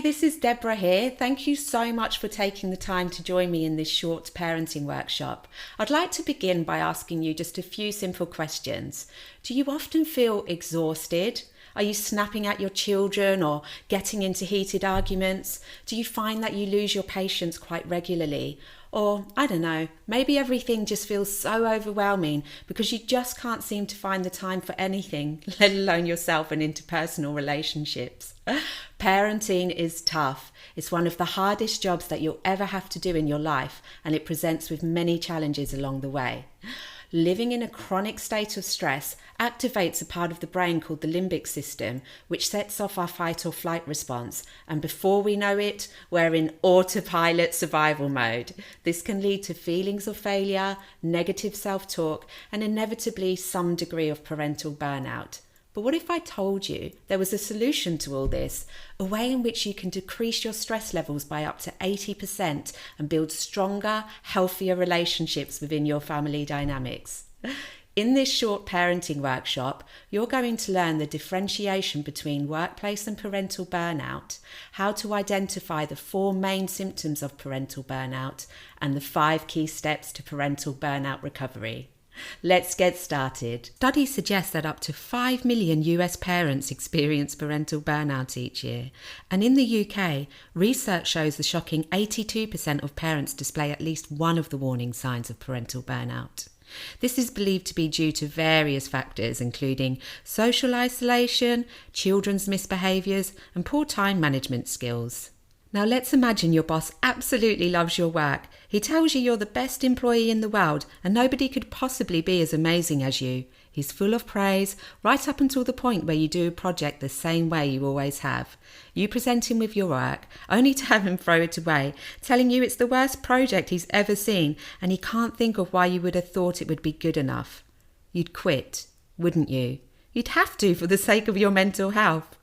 this is Deborah here. Thank you so much for taking the time to join me in this short parenting workshop. I'd like to begin by asking you just a few simple questions. Do you often feel exhausted? Are you snapping at your children or getting into heated arguments? Do you find that you lose your patience quite regularly? Or, I don't know, maybe everything just feels so overwhelming because you just can't seem to find the time for anything, let alone yourself and interpersonal relationships. Parenting is tough. It's one of the hardest jobs that you'll ever have to do in your life, and it presents with many challenges along the way. Living in a chronic state of stress activates a part of the brain called the limbic system, which sets off our fight or flight response. And before we know it, we're in autopilot survival mode. This can lead to feelings of failure, negative self-talk, and inevitably some degree of parental burnout. But what if I told you there was a solution to all this, a way in which you can decrease your stress levels by up to 80% and build stronger, healthier relationships within your family dynamics? In this short parenting workshop, you're going to learn the differentiation between workplace and parental burnout, how to identify the 4 main symptoms of parental burnout, and the 5 key steps to parental burnout recovery. Let's get started. Studies suggest that up to 5 million US parents experience parental burnout each year. And in the UK, research shows the shocking 82% of parents display at least one of the warning signs of parental burnout. This is believed to be due to various factors, including social isolation, children's misbehaviours, and poor time management skills. Now let's imagine your boss absolutely loves your work. He tells you you're the best employee in the world and nobody could possibly be as amazing as you. He's full of praise, right up until the point where you do a project the same way you always have. You present him with your work, only to have him throw it away, telling you it's the worst project he's ever seen and he can't think of why you would have thought it would be good enough. You'd quit, wouldn't you? You'd have to for the sake of your mental health.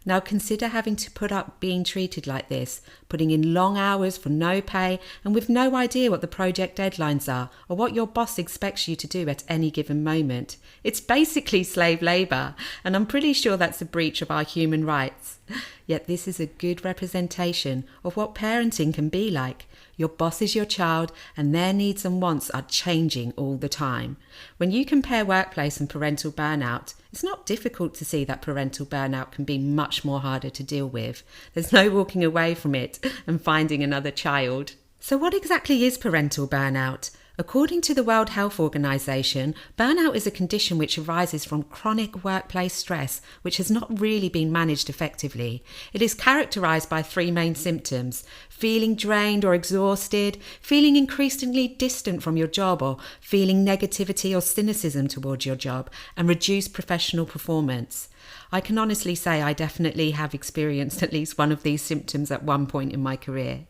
Now consider having to put up being treated like this, putting in long hours for no pay and with no idea what the project deadlines are or what your boss expects you to do at any given moment. It's basically slave labour, and I'm pretty sure that's a breach of our human rights. Yet this is a good representation of what parenting can be like. Your boss is your child and their needs and wants are changing all the time. When you compare workplace and parental burnout, it's not difficult to see that parental burnout can be much more harder to deal with. There's no walking away from it and finding another child. So what exactly is parental burnout? According to the World Health Organization, burnout is a condition which arises from chronic workplace stress, which has not really been managed effectively. It is characterized by 3 main symptoms: feeling drained or exhausted, feeling increasingly distant from your job, or feeling negativity or cynicism towards your job, and reduced professional performance. I can honestly say I definitely have experienced at least one of these symptoms at one point in my career.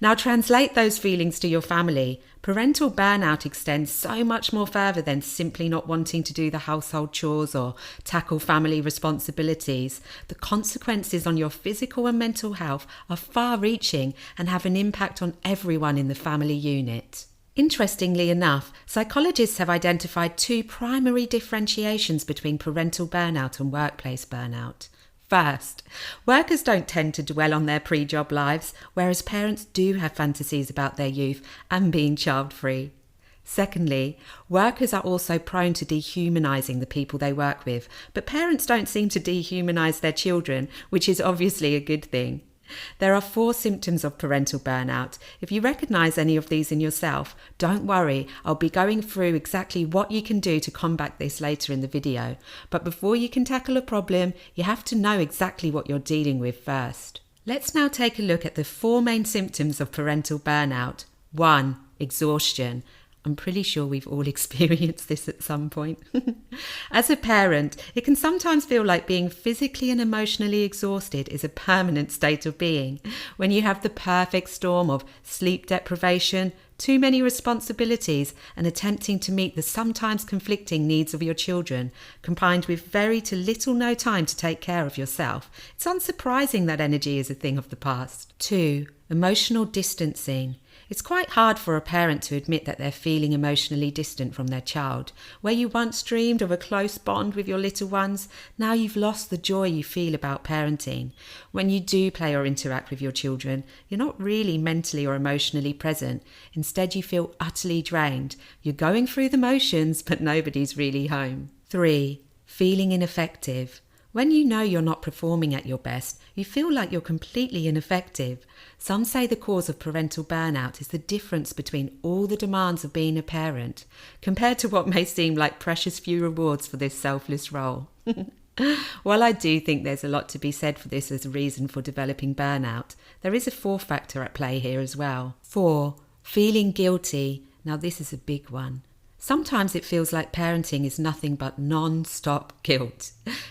Now translate those feelings to your family. Parental burnout extends so much more further than simply not wanting to do the household chores or tackle family responsibilities. The consequences on your physical and mental health are far-reaching and have an impact on everyone in the family unit. Interestingly enough, psychologists have identified 2 primary differentiations between parental burnout and workplace burnout. First, workers don't tend to dwell on their pre-job lives, whereas parents do have fantasies about their youth and being child-free. Secondly, workers are also prone to dehumanizing the people they work with, but parents don't seem to dehumanize their children, which is obviously a good thing. There are 4 symptoms of parental burnout. If you recognize any of these in yourself, don't worry, I'll be going through exactly what you can do to combat this later in the video. But before you can tackle a problem, you have to know exactly what you're dealing with first. Let's now take a look at the 4 main symptoms of parental burnout. 1. Exhaustion. I'm pretty sure we've all experienced this at some point. As a parent, it can sometimes feel like being physically and emotionally exhausted is a permanent state of being. When you have the perfect storm of sleep deprivation, too many responsibilities, and attempting to meet the sometimes conflicting needs of your children, combined with very to little no time to take care of yourself, it's unsurprising that energy is a thing of the past. 2. Emotional distancing. It's quite hard for a parent to admit that they're feeling emotionally distant from their child. Where you once dreamed of a close bond with your little ones, now you've lost the joy you feel about parenting. When you do play or interact with your children, you're not really mentally or emotionally present. Instead, you feel utterly drained. You're going through the motions, but nobody's really home. 3. Feeling ineffective. When you know you're not performing at your best, you feel like you're completely ineffective. Some say the cause of parental burnout is the difference between all the demands of being a parent, compared to what may seem like precious few rewards for this selfless role. While I do think there's a lot to be said for this as a reason for developing burnout, there is a fourth factor at play here as well. 4. Feeling guilty. Now this is a big one. Sometimes it feels like parenting is nothing but non-stop guilt.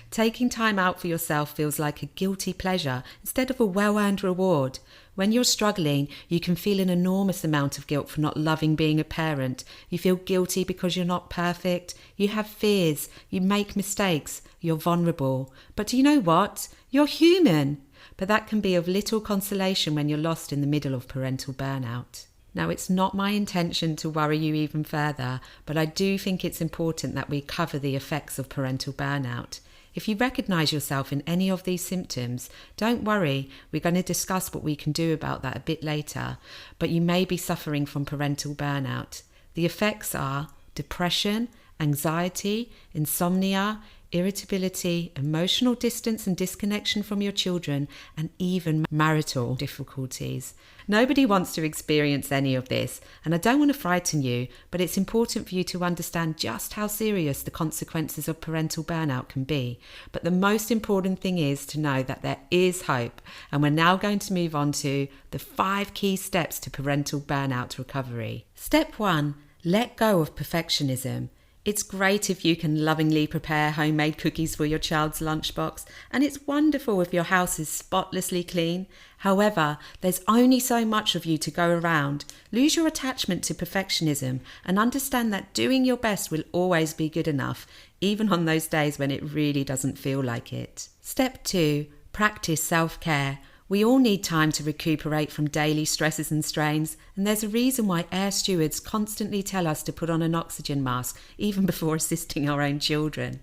Taking time out for yourself feels like a guilty pleasure instead of a well-earned reward. When you're struggling, you can feel an enormous amount of guilt for not loving being a parent. You feel guilty because you're not perfect. You have fears. You make mistakes. You're vulnerable. But do you know what? You're human. But that can be of little consolation when you're lost in the middle of parental burnout. Now, it's not my intention to worry you even further, but I do think it's important that we cover the effects of parental burnout. If you recognise yourself in any of these symptoms, don't worry, we're going to discuss what we can do about that a bit later, but you may be suffering from parental burnout. The effects are depression, anxiety, insomnia, irritability, emotional distance and disconnection from your children, and even marital difficulties. Nobody wants to experience any of this, and I don't want to frighten you, but it's important for you to understand just how serious the consequences of parental burnout can be. But the most important thing is to know that there is hope, and we're now going to move on to the 5 key steps to parental burnout recovery. Step 1, let go of perfectionism. It's great if you can lovingly prepare homemade cookies for your child's lunchbox, and it's wonderful if your house is spotlessly clean. However, there's only so much of you to go around. Lose your attachment to perfectionism and understand that doing your best will always be good enough, even on those days when it really doesn't feel like it. Step 2, practice self-care. We all need time to recuperate from daily stresses and strains, and there's a reason why air stewards constantly tell us to put on an oxygen mask even before assisting our own children.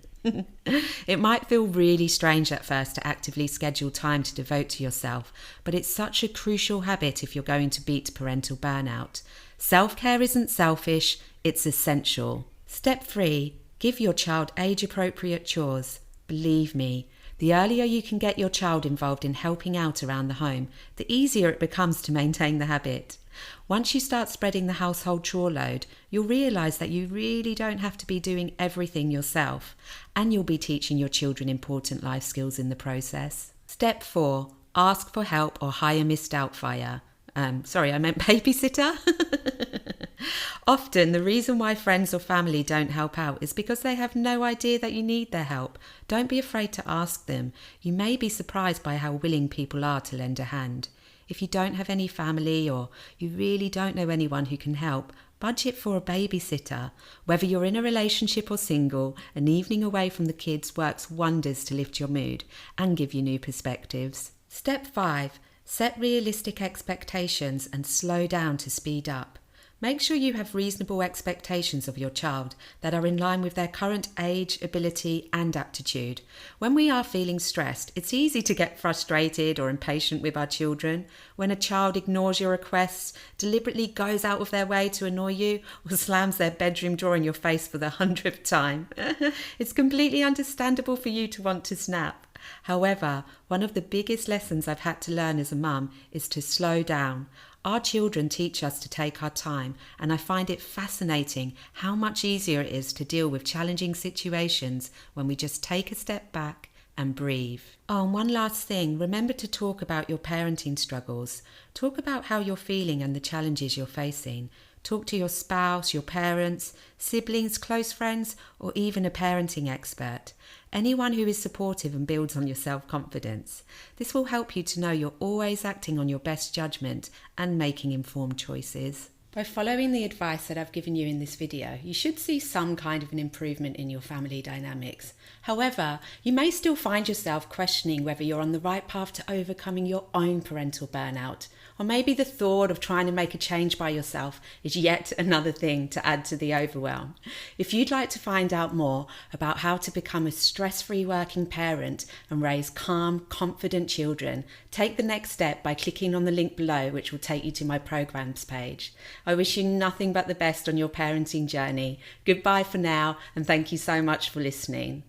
It might feel really strange at first to actively schedule time to devote to yourself, but it's such a crucial habit if you're going to beat parental burnout. Self-care isn't selfish, it's essential. Step 3, give your child age-appropriate chores. Believe me, the earlier you can get your child involved in helping out around the home, the easier it becomes to maintain the habit. Once you start spreading the household chore load, you'll realise that you really don't have to be doing everything yourself, and you'll be teaching your children important life skills in the process. Step 4, ask for help or hire Miss Doubtfire. Babysitter. Often, the reason why friends or family don't help out is because they have no idea that you need their help. Don't be afraid to ask them. You may be surprised by how willing people are to lend a hand. If you don't have any family or you really don't know anyone who can help, budget for a babysitter. Whether you're in a relationship or single, an evening away from the kids works wonders to lift your mood and give you new perspectives. Step 5, set realistic expectations and slow down to speed up. Make sure you have reasonable expectations of your child that are in line with their current age, ability, and aptitude. When we are feeling stressed, it's easy to get frustrated or impatient with our children. When a child ignores your requests, deliberately goes out of their way to annoy you, or slams their bedroom door in your face for the 100th time, it's completely understandable for you to want to snap. However, one of the biggest lessons I've had to learn as a mum is to slow down. Our children teach us to take our time, and I find it fascinating how much easier it is to deal with challenging situations when we just take a step back and breathe. Oh, and one last thing, remember to talk about your parenting struggles. Talk about how you're feeling and the challenges you're facing. Talk to your spouse, your parents, siblings, close friends, or even a parenting expert. Anyone who is supportive and builds on your self-confidence. This will help you to know you're always acting on your best judgment and making informed choices. By following the advice that I've given you in this video, you should see some kind of an improvement in your family dynamics. However, you may still find yourself questioning whether you're on the right path to overcoming your own parental burnout, or maybe the thought of trying to make a change by yourself is yet another thing to add to the overwhelm. If you'd like to find out more about how to become a stress-free working parent and raise calm, confident children, take the next step by clicking on the link below, which will take you to my programs page. I wish you nothing but the best on your parenting journey. Goodbye for now, and thank you so much for listening.